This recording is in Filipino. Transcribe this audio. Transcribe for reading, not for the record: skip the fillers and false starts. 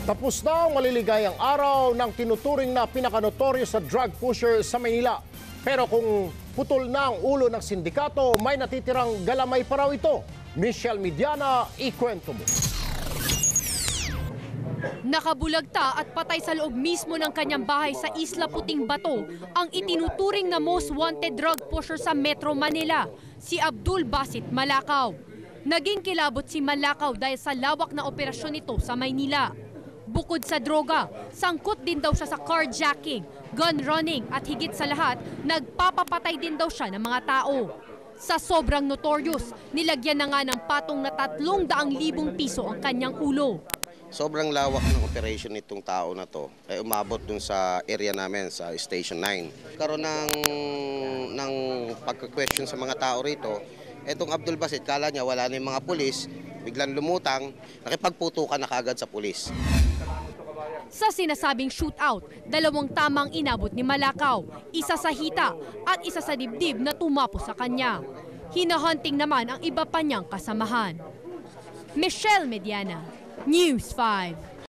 Tapos na ang maliligayang araw ng tinuturing na pinakanotoryo sa drug pusher sa Maynila. Pero kung putol na ang ulo ng sindikato, may natitirang galamay pa raw ito. Michelle Mediana, ikwento mo. Nakabulagta at patay sa loob mismo ng kanyang bahay sa Isla Puting Bato ang itinuturing na most wanted drug pusher sa Metro Manila, si Abdul Basit Malakaw. Naging kilabot si Malakaw dahil sa lawak na operasyon nito sa Maynila. Bukod sa droga, sangkot din daw siya sa carjacking, gun running at higit sa lahat, nagpapapatay din daw siya ng mga tao. Sa sobrang notorious, nilagyan na nga ng patong na 300,000 piso ang kanyang ulo. Sobrang lawak ng operation nitong tao na to ay umabot dun sa area namin sa Station 9. Karoon ng pagka-question sa mga tao rito. Etong Abdul Basit, kala niya wala na yung mga pulis, biglang lumutang, nakipagputukan na kagad sa pulis. Sa sinasabing shootout, 2 tamang inabot ni Malakaw, isa sa hita at isa sa dibdib na tumapo sa kanya. Hinahunting naman ang iba pa niyang kasamahan. Michelle Mediana, News 5.